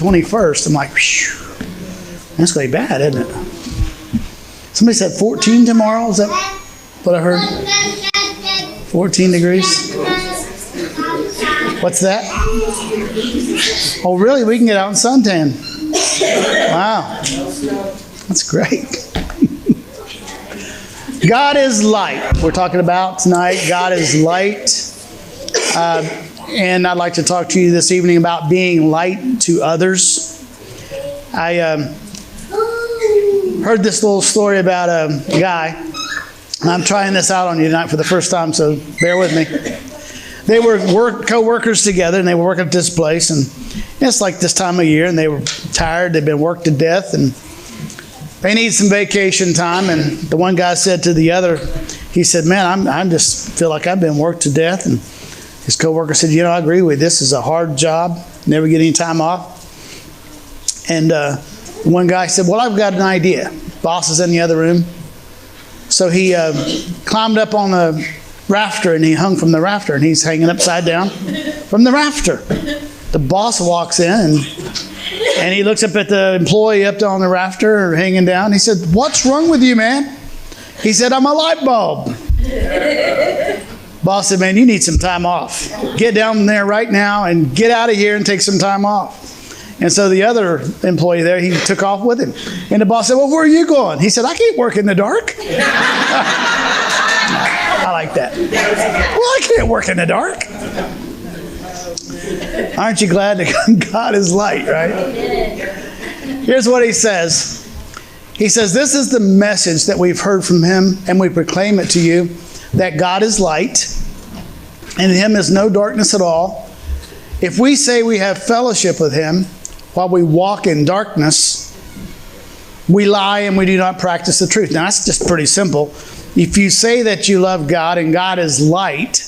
21st. I'm like, whew, that's going to be bad, isn't it? Somebody said 14 tomorrow. Is that what I heard? 14 degrees. What's that? Oh, really? We can get out and suntan. Wow. That's great. God is light. We're talking about tonight. God is light. And I'd like to talk to you this evening about being light to others. I heard this little story about a guy. And I'm trying this out on you tonight for the first time, so bear with me. They were co-workers together, and they were working at this place. And it's like this time of year, and they were tired. They'd been worked to death, and they need some vacation time. And the one guy said to the other, he said, man, I just feel like I've been worked to death. And his co-worker said, I agree with you. This is a hard job. Never get any time off. And one guy said, well, I've got an idea. Boss is in the other room. So he climbed up on the rafter, and he hung from the rafter, and he's hanging upside down from the rafter. The boss walks in, and he looks up at the employee up on the rafter hanging down. He said, what's wrong with you, man? He said, I'm a light bulb. Boss said, man, you need some time off. Get down there right now and get out of here and take some time off. And so the other employee there, he took off with him. And the boss said, well, where are you going? He said, I can't work in the dark. I like that. Well, I can't work in the dark. Aren't you glad that God is light, right? Here's what he says. He says, this is the message that we've heard from him, and we proclaim it to you, that God is light, and in him is no darkness at all. If we say we have fellowship with him while we walk in darkness, we lie and we do not practice the truth. Now, that's just pretty simple. If you say that you love God and God is light,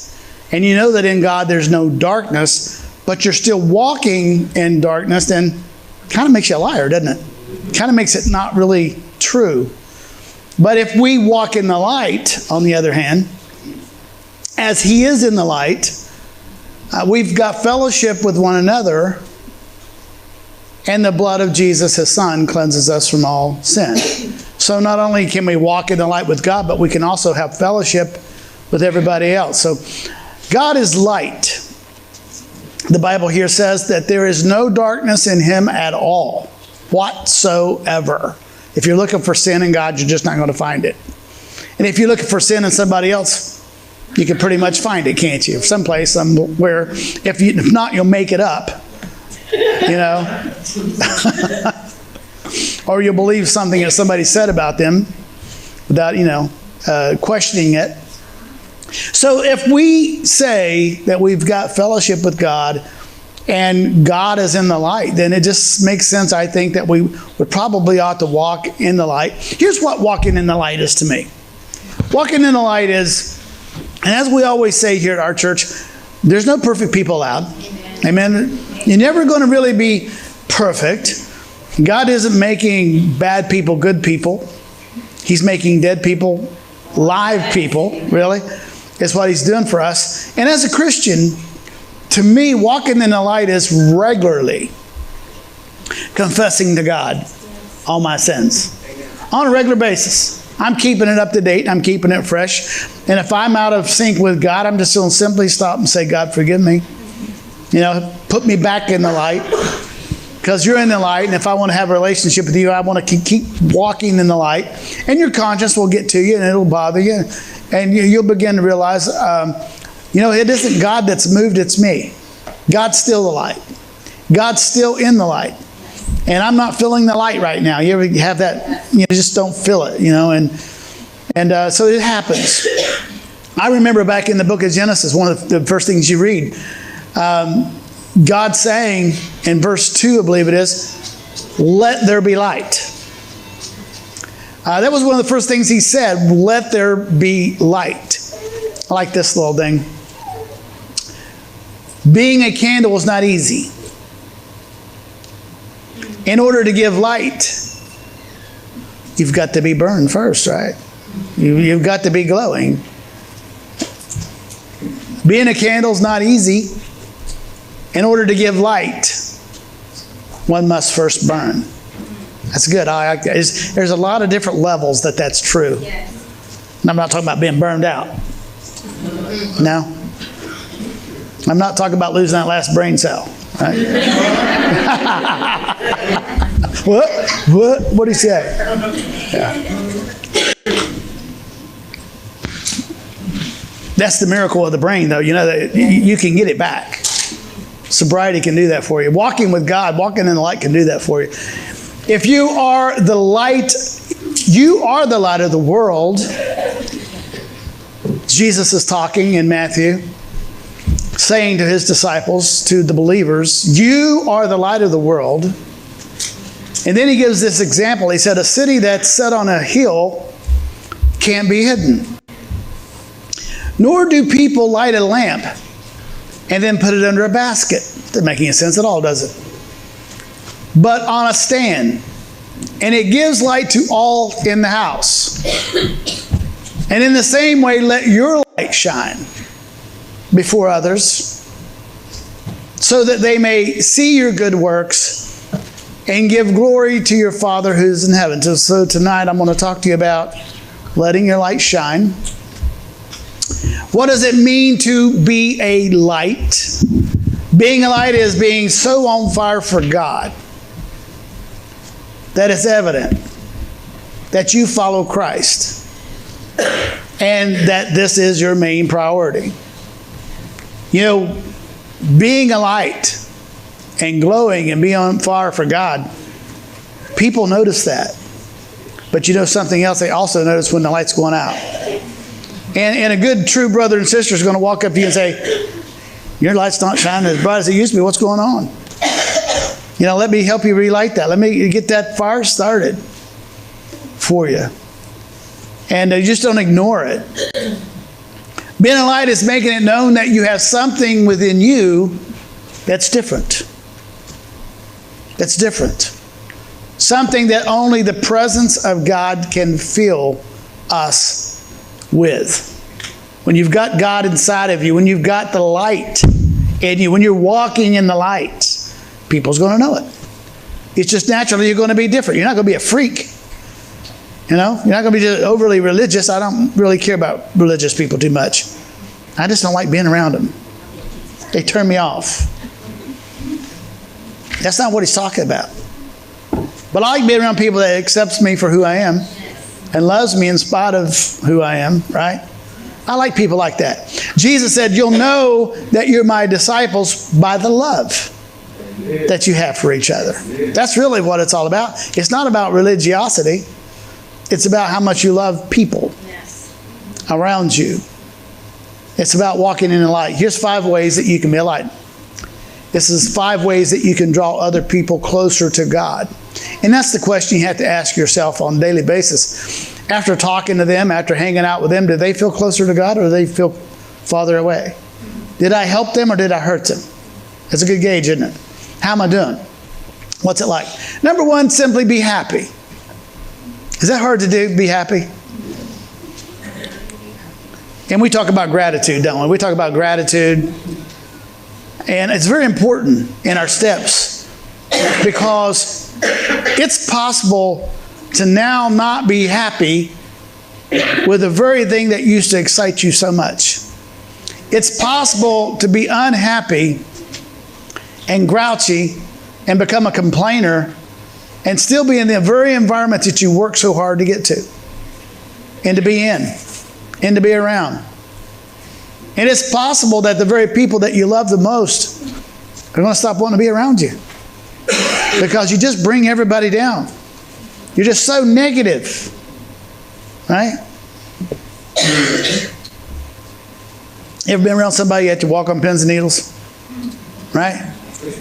and you know that in God there's no darkness, but you're still walking in darkness, then it kind of makes you a liar, doesn't it? Kind of makes it not really true. But if we walk in the light, on the other hand, as he is in the light, we've got fellowship with one another, and the blood of Jesus, his son, cleanses us from all sin. So not only can we walk in the light with God, but we can also have fellowship with everybody else. So God is light. The Bible here says that there is no darkness in him at all, whatsoever. If you're looking for sin in God, you're just not going to find it. And if you're looking for sin in somebody else, you can pretty much find it, can't you? Someplace, somewhere. If not, you'll make it up. Or you'll believe something that somebody said about them without, questioning it. So if we say that we've got fellowship with God and God is in the light, then it just makes sense, I think, that we would probably ought to walk in the light. Here's what walking in the light is to me. Walking in the light is, and as we always say here at our church, there's no perfect people allowed. Amen. You're never going to really be perfect. God isn't making bad people good people. He's making dead people live people, really. It's what he's doing for us. And as a Christian, to me, walking in the light is regularly confessing to God all my sins on a regular basis. I'm keeping it up to date. I'm keeping it fresh. And if I'm out of sync with God, I'm just going to simply stop and say, God, forgive me. Put me back in the light. Because you're in the light, and if I want to have a relationship with you, I want to keep walking in the light. And your conscience will get to you, and it'll bother you. And you'll begin to realize, it isn't God that's moved, it's me. God's still the light. God's still in the light. And I'm not feeling the light right now. You ever have that? You just don't feel it, And so it happens. I remember back in the book of Genesis, one of the first things you read, God saying in verse 2, I believe it is, let there be light. That was one of the first things he said, let there be light. I like this little thing. Being a candle is not easy. In order to give light, you've got to be burned first, right? You've got to be glowing. Being a candle is not easy. In order to give light, one must first burn. That's good. I like that. There's a lot of different levels that's true. Yes. And I'm not talking about being burned out. No. I'm not talking about losing that last brain cell. Right? What did he say? Yeah. That's the miracle of the brain, though. You know that you can get it back. Sobriety can do that for you. Walking with God, walking in the light can do that for you. If you are the light, you are the light of the world. Jesus is talking in Matthew, saying to his disciples, to the believers, you are the light of the world. And then he gives this example. He said, a city that's set on a hill can't be hidden. Nor do people light a lamp and then put it under a basket. Doesn't make any sense at all, does it? But on a stand. And it gives light to all in the house. And in the same way, let your light shine before others, so that they may see your good works and give glory to your Father who's in heaven. So tonight I'm going to talk to you about letting your light shine. What does it mean to be a light? Being a light is being so on fire for God that it's evident that you follow Christ and that this is your main priority. You know, being a light and glowing and being on fire for God, people notice that. But you know something else? They also notice when the light's going out. And a good, true brother and sister is going to walk up to you and say, your light's not shining as bright as it used to be. What's going on? You know, let me help you relight that. Let me get that fire started for you. And you just don't ignore it. Being a light is making it known that you have something within you that's different. That's different. Something that only the presence of God can fill us with. When you've got God inside of you, when you've got the light in you, when you're walking in the light, people's going to know it. It's just naturally you're going to be different. You're not going to be a freak. You know, you're not going to be just overly religious. I don't really care about religious people too much. I just don't like being around them. They turn me off. That's not what he's talking about. But I like being around people that accepts me for who I am and loves me in spite of who I am, right? I like people like that. Jesus said, you'll know that you're my disciples by the love that you have for each other. That's really what it's all about. It's not about religiosity. It's about how much you love people around you. It's about walking in the light. Here's 5 ways that you can be a light. This is 5 ways that you can draw other people closer to God. And that's the question you have to ask yourself on a daily basis. After talking to them, after hanging out with them, do they feel closer to God or do they feel farther away? Did I help them or did I hurt them? That's a good gauge, isn't it? How am I doing? What's it like? Number 1, simply be happy. Is that hard to do, be happy? And we talk about gratitude, don't we? We talk about gratitude. And it's very important in our steps because it's possible to now not be happy with the very thing that used to excite you so much. It's possible to be unhappy and grouchy and become a complainer and still be in the very environment that you work so hard to get to and to be in and to be around. And it's possible that the very people that you love the most are going to stop wanting to be around you because you just bring everybody down. You're just so negative, right? Ever been around somebody you have to walk on pins and needles, right?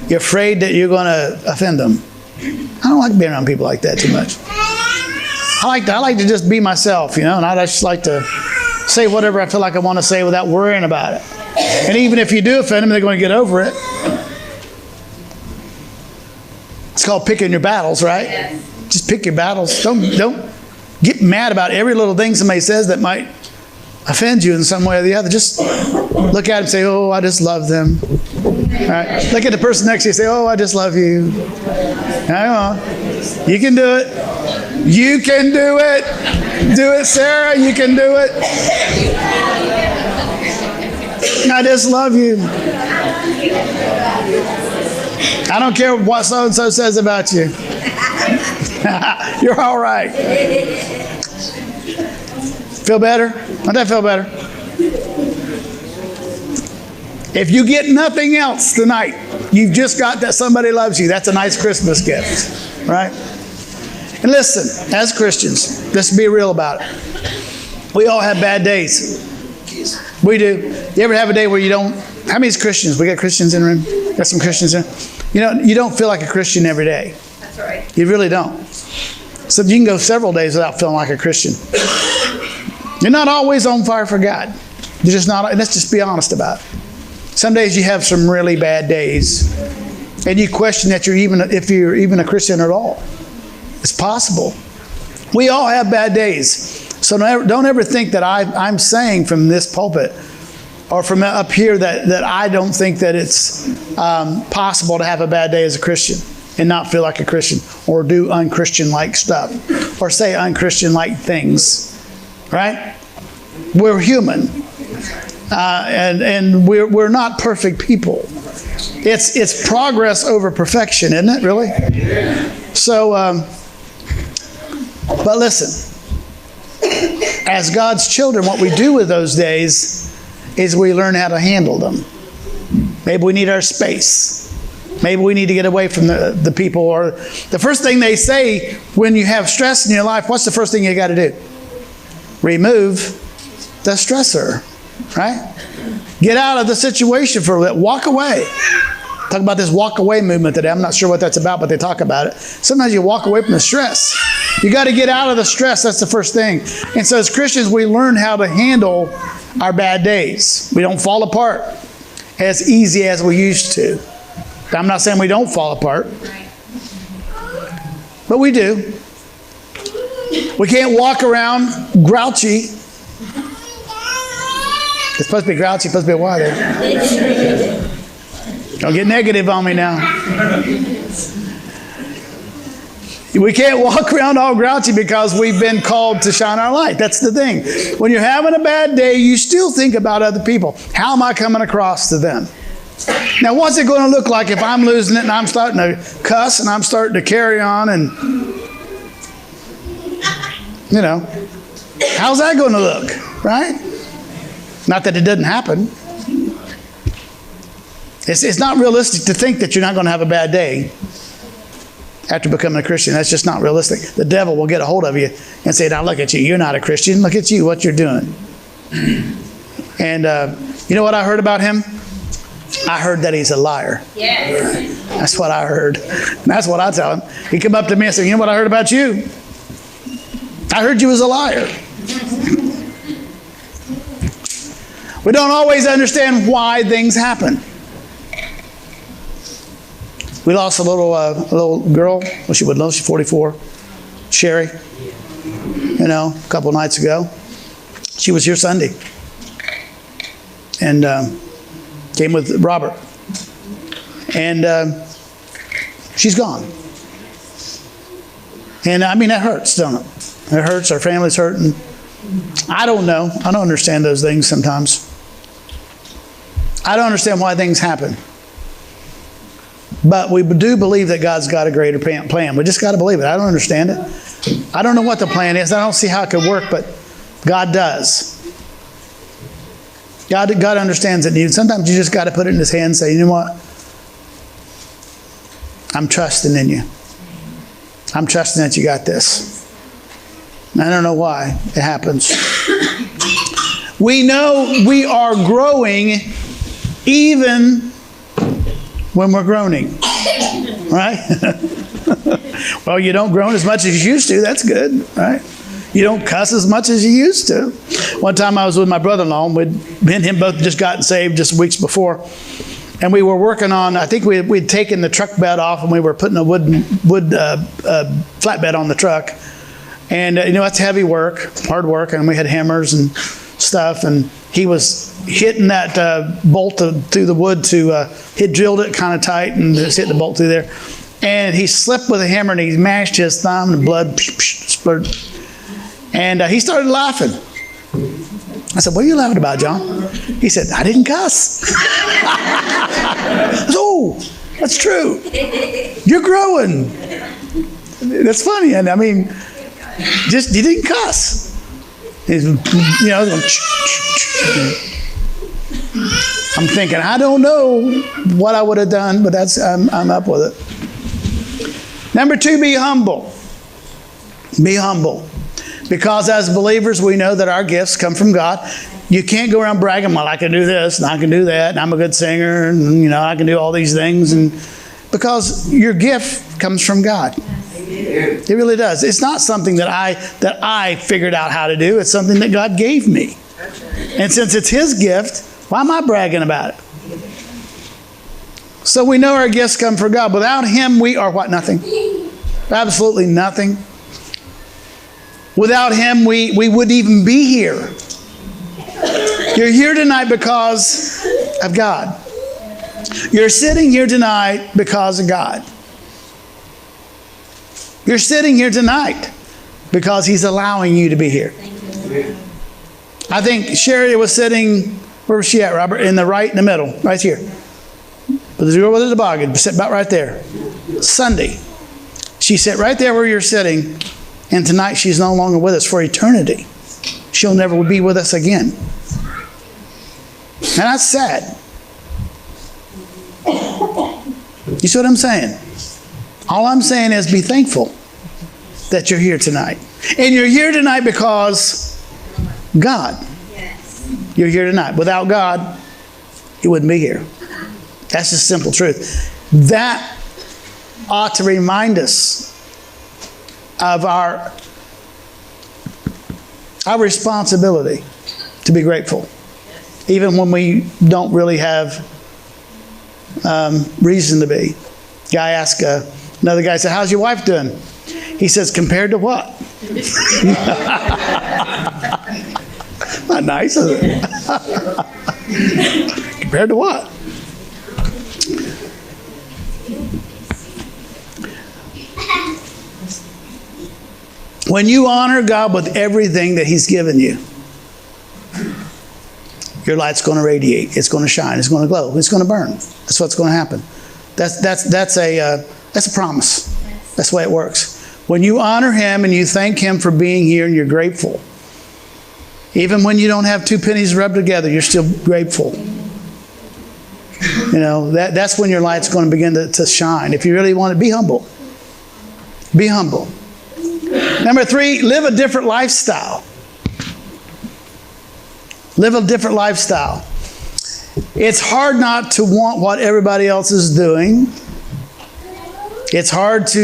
You're afraid that you're going to offend them. I don't like being around people like that too much. I like to just be myself, you know, and I just like to say whatever I feel like I want to say without worrying about it. And even if you do offend them, they're going to get over it. It's called picking your battles, right? Yes. Just pick your battles. Don't get mad about every little thing somebody says that might offend you in some way or the other. Just look at it and say, oh, I just love them. Right? Look at the person next to you and say, oh, I just love you. Hang on. You can do it. You can do it. Do it, Sarah. You can do it. I just love you. I don't care what so-and-so says about you. You're all right. Feel better? Doesn't that feel better? If you get nothing else tonight, you've just got that somebody loves you. That's a nice Christmas gift, right? And listen, as Christians, let's be real about it. We all have bad days. We do. You ever have a day where you don't? How many is Christians? We got Christians in the room? Got some Christians in? You don't feel like a Christian every day. That's right. You really don't. So you can go several days without feeling like a Christian. You're not always on fire for God. You're just not. Let's just be honest about it. Some days you have some really bad days, and you question that if you're even a Christian at all. It's possible. We all have bad days. So don't ever think that I'm saying from this pulpit or from up here that I don't think that it's possible to have a bad day as a Christian and not feel like a Christian or do unchristian-like stuff or say unchristian-like things, right? We're human, and we're not perfect people. It's progress over perfection, isn't it, really? So, but listen. As God's children, what we do with those days is we learn how to handle them. Maybe we need our space. Maybe we need to get away from the people. Or the first thing they say when you have stress in your life, what's the first thing you got to do? Remove the stressor, right? Get out of the situation for a bit. Walk away. Talk about this walk away movement today. I'm not sure what that's about, but they talk about it. Sometimes you walk away from the stress. You got to get out of the stress. That's the first thing. And so as Christians, we learn how to handle our bad days. We don't fall apart as easy as we used to. I'm not saying we don't fall apart, but we do. We can't walk around grouchy. It's supposed to be grouchy, it's supposed to be why there. Don't get negative on me now. We can't walk around all grouchy because we've been called to shine our light. That's the thing. When you're having a bad day, you still think about other people. How am I coming across to them? Now, what's it going to look like if I'm losing it and I'm starting to cuss and I'm starting to carry on and, how's that going to look, right? Not that it doesn't happen. It's not realistic to think that you're not going to have a bad day after becoming a Christian. That's just not realistic. The devil will get a hold of you and say, now look at you. You're not a Christian. Look at you, what you're doing. And you know what I heard about him? I heard that he's a liar. Yes. That's what I heard. And that's what I tell him. He come up to me and said, you know what I heard about you? I heard you was a liar. We don't always understand why things happen. We lost a little girl. Well, she would know. She's 44. Sherry. A couple of nights ago. She was here Sunday. And came with Robert. And she's gone. And that hurts, don't it? It hurts. Our family's hurting. I don't know. I don't understand those things sometimes. I don't understand why things happen. But we do believe that God's got a greater plan. We just got to believe it. I don't understand it. I don't know what the plan is. I don't see how it could work, but God does. God understands it. Sometimes you just got to put it in His hand and say, you know what? I'm trusting in you. I'm trusting that you got this. I don't know why it happens. We know we are growing even when we're groaning. Right? Well, you don't groan as much as you used to. That's good, right? You don't cuss as much as you used to. One time I was with my brother-in-law, and me and him both just gotten saved just weeks before. And we were working on, I think we'd taken the truck bed off, and we were putting a wood flatbed on the truck. And, that's heavy work, hard work, and we had hammers and stuff, and he was hitting that bolt through the wood he drilled it kind of tight and just hit the bolt through there. And he slipped with a hammer and he mashed his thumb and blood splurted. And he started laughing. I said, "What are you laughing about, John?" He said, "I didn't cuss." I said, "Oh, that's true. You're growing." That's funny. And I mean, just you didn't cuss. He's, I'm thinking, I don't know what I would have done, but I'm up with it. Number 2, be humble. Be humble. Because as believers, we know that our gifts come from God. You can't go around bragging, well, I can do this, and I can do that, and I'm a good singer, and I can do all these things. And because your gift comes from God. It really does. It's not something that I figured out how to do. It's something that God gave me. And since it's His gift, why am I bragging about it? So we know our gifts come from God. Without Him, we are what? Nothing. Absolutely nothing. Without Him, we wouldn't even be here. You're here tonight because of God. You're sitting here tonight because of God. You're sitting here tonight because He's allowing you to be here. I think Sherry was sitting, where was she at, Robert? In the middle, right here. But the girl with the toboggan, sit about right there. Sunday. She sat right there where you're sitting, and tonight she's no longer with us for eternity. She'll never be with us again. And that's sad. You see what I'm saying? All I'm saying is be thankful that you're here tonight. And you're here tonight because God. You're here tonight. Without God, you wouldn't be here. That's the simple truth. That ought to remind us of our responsibility to be grateful. Even when we don't really have reason to be. Guy asked another guy, said, "How's your wife doing?" He says, "Compared to what?" Not nice, is it? Compared to what? When you honor God with everything that He's given you, your light's going to radiate. It's going to shine. It's going to glow. It's going to burn. That's what's going to happen. That's a promise. That's the way it works. When you honor Him and you thank Him for being here and you're grateful, even when you don't have 2 pennies rubbed together, you're still grateful. That's when your light's going to begin to shine. If you really want to, be humble. Be humble. Number 3, live a different lifestyle. Live a different lifestyle. It's hard not to want what everybody else is doing. It's hard to,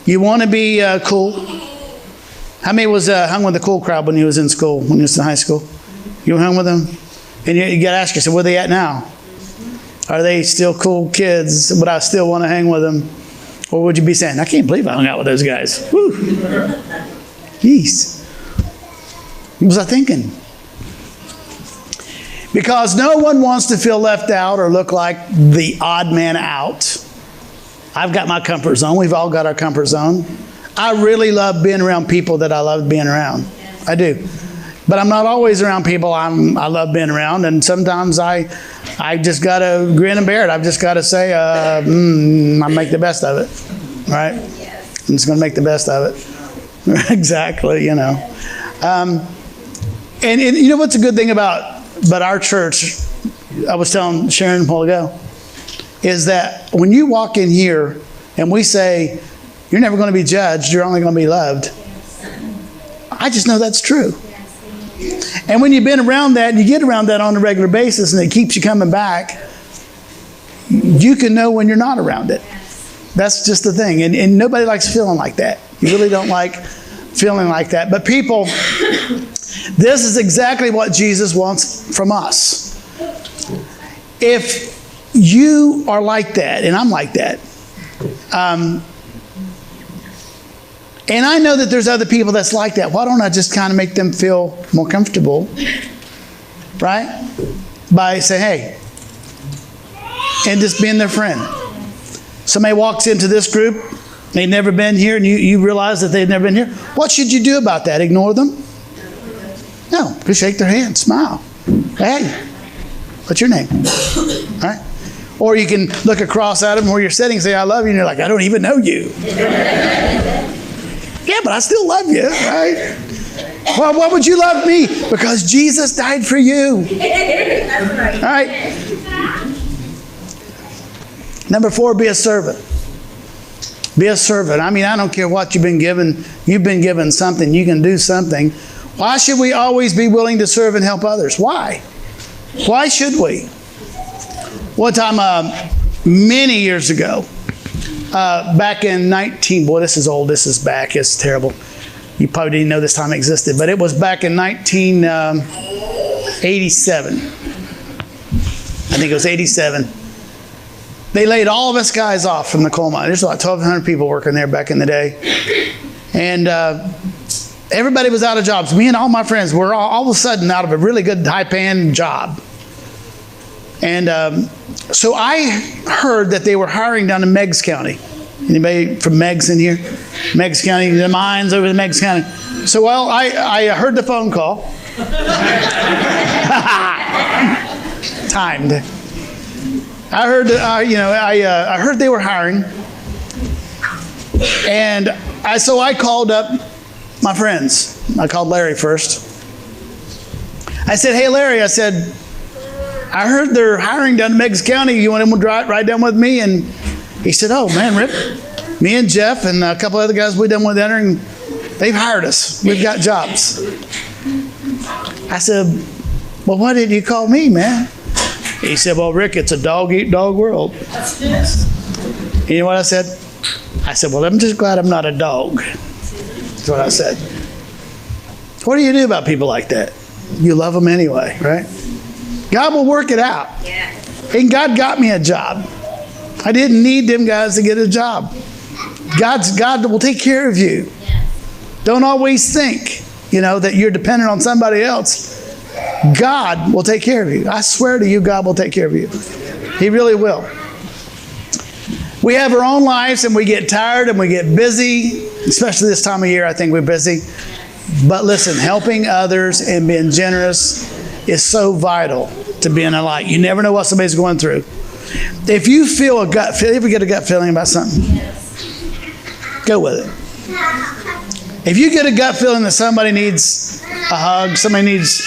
you want to be cool. How many was hung with the cool crowd when he was in school, when he was in high school? You hung with them? And you got to ask yourself, where are they at now? Are they still cool kids? Would I still want to hang with them? Or would you be saying, I can't believe I hung out with those guys. Woo. Jeez. What was I thinking? Because no one wants to feel left out or look like the odd man out. I've got my comfort zone. We've all got our comfort zone. I really love being around people that I love being around. I do. But I'm not always around people I love being around. And sometimes I just got to grin and bear it. I've just got to say, I make the best of it. Right? I'm just going to make the best of it. Exactly, And you know what's a good thing about our church, I was telling Sharon a while ago, is that when you walk in here and we say, you're never going to be judged, you're only going to be loved, I just know that's true. And when you've been around that and you get around that on a regular basis and it keeps you coming back, you can know when you're not around it. That's just the thing. And nobody likes feeling like that. You really don't like feeling like that. But people, this is exactly what Jesus wants from us. If you are like that, and I'm like that, And I know that there's other people that's like that. Why don't I just kind of make them feel more comfortable, right? By saying, hey, and just being their friend. Somebody walks into this group, they've never been here, and you realize that they've never been here. What should you do about that? Ignore them? No, just shake their hand, smile. Hey, what's your name? All right? Or you can look across at them where you're sitting and say, I love you, and you're like, I don't even know you. Yeah, but I still love you, right? Well, why would you love me? Because Jesus died for you. All right? Number 4, be a servant. Be a servant. I mean, I don't care what you've been given. You've been given something. You can do something. Why should we always be willing to serve and help others? Why? Why should we? One time, many years ago, back in boy, this is old. This is back. It's terrible. You probably didn't know this time existed, but it was back in 1987. I think it was 87. They laid all of us guys off from the coal mine. There's about 1,200 people working there back in the day. And everybody was out of jobs. Me and all my friends were all of a sudden out of a really good high-paying job. And so I heard that they were hiring down in Meigs County. Anybody from Meigs in here? Meigs County, the mines over in Meigs County. So, well, I heard the phone call. Timed. I heard, I heard they were hiring, and so I called up my friends. I called Larry first. I said, "Hey, Larry," I said, "I heard they're hiring down in Meigs County. You want to ride down with me?" And he said, "Oh man, Rip, me and Jeff and a couple other guys we done with dinner, and they've hired us. We've got jobs." I said, "Well, why didn't you call me, man?" He said, "Well, Rick, it's a dog-eat-dog world." You know what I said? I said, "Well, I'm just glad I'm not a dog." That's what I said. What do you do about people like that? You love them anyway, right? God will work it out. And God got me a job. I didn't need them guys to get a job. God will take care of you. Don't always think, that you're dependent on somebody else. God will take care of you. I swear to you, God will take care of you. He really will. We have our own lives and we get tired and we get busy, especially this time of year. I think we're busy. But listen, helping others and being generous is so vital to being a light. You never know what somebody's going through. If you feel a gut feeling, ever get a gut feeling about something, go with it. If you get a gut feeling that somebody needs a hug, somebody needs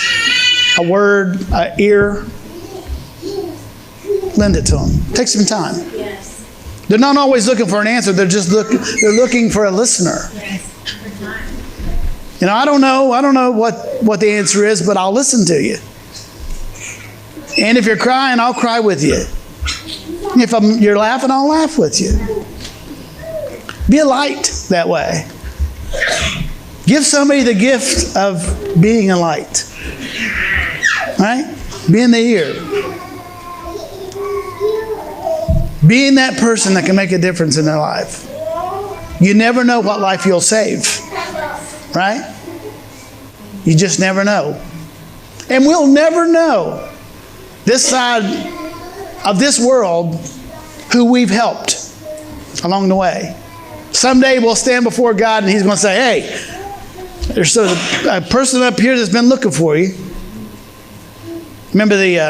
a word, an ear, lend it to them. Take some time. Yes. They're not always looking for an answer. They're looking for a listener. Yes. I don't know what the answer is, but I'll listen to you. And if you're crying, I'll cry with you. And if you're laughing, I'll laugh with you. Be a light that way. Give somebody the gift of being a light. Right? Being the ear. Being that person that can make a difference in their life. You never know what life you'll save. Right? You just never know. And we'll never know this side of this world who we've helped along the way. Someday we'll stand before God and He's going to say, "Hey, there's a person up here that's been looking for you." Remember the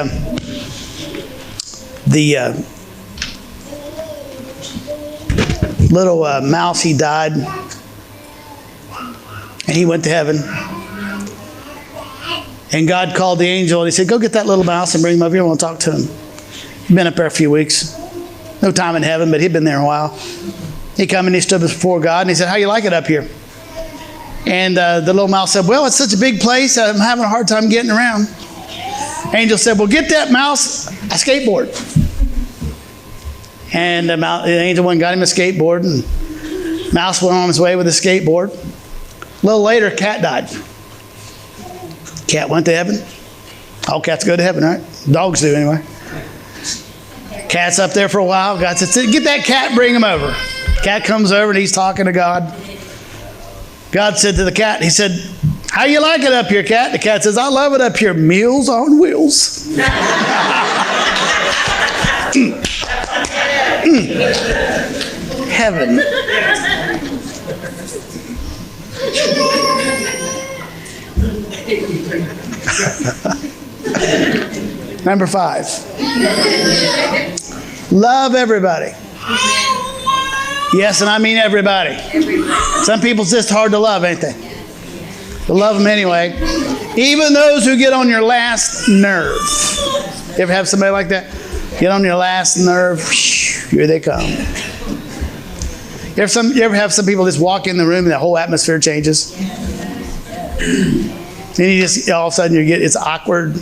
little mouse, he died. And he went to heaven. And God called the angel and He said, "Go get that little mouse and bring him up here. I want to talk to him." He'd been up there a few weeks. No time in heaven, but he'd been there a while. He come and he stood before God and he said, "How you like it up here?" And the little mouse said, "Well, it's such a big place. I'm having a hard time getting around." Angel said, "Well, get that mouse a skateboard." And the angel went and got him a skateboard, and mouse went on his way with a skateboard. A little later, cat died. Cat went to heaven. All cats go to heaven, right? Dogs do anyway. Cat's up there for a while. God said, "Get that cat, bring him over." Cat comes over and he's talking to God. God said to the cat, he said, how you like it up here, cat? The cat says, I love it up here. Meals on wheels. Heaven. Number 5. Love everybody. Yes, and I mean everybody. Some people it's just hard to love, ain't they? But love them anyway. Even those who get on your last nerve. You ever have somebody like that? Get on your last nerve. Here they come. You ever have some people just walk in the room and the whole atmosphere changes? And you just, all of a sudden, it's awkward.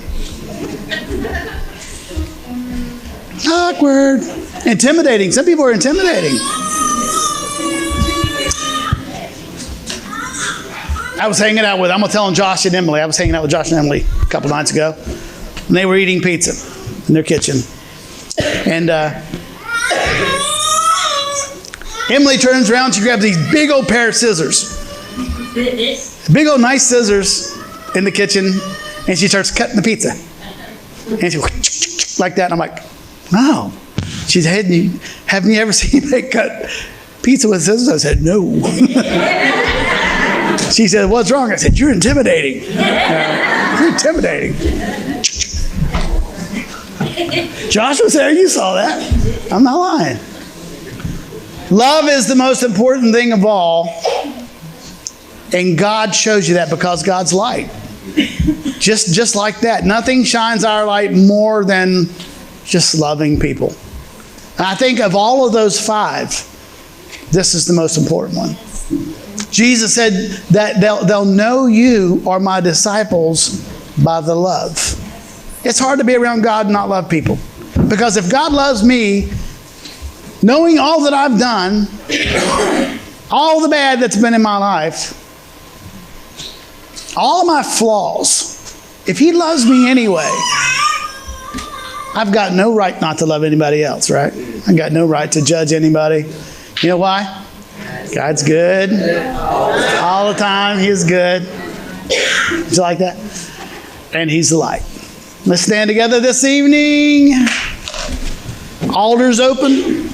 Awkward. Intimidating. Some people are intimidating. I was hanging out with, I'm going to tell Josh and Emily. I was hanging out with Josh and Emily a couple nights ago. And they were eating pizza in their kitchen. And Emily turns around, she grabs these big old pair of scissors. Big old nice scissors in the kitchen. And she starts cutting the pizza. And she like that. And I'm like, wow. She said, haven't you ever seen me cut pizza with scissors? I said, no. She said, what's wrong? I said, you're intimidating. You're intimidating. Josh was there. You saw that. I'm not lying. Love is the most important thing of all. And God shows you that because God's light. Just like that. Nothing shines our light more than just loving people. And I think of all of those 5, this is the most important one. Jesus said that they'll know you are my disciples by the love. It's hard to be around God and not love people. Because if God loves me, knowing all that I've done, all the bad that's been in my life, all of my flaws, if he loves me anyway, I've got no right not to love anybody else, right? I've got no right to judge anybody. You know why? God's good. All the time, he's good. Just like that. And he's the light. Let's stand together this evening. Altars open.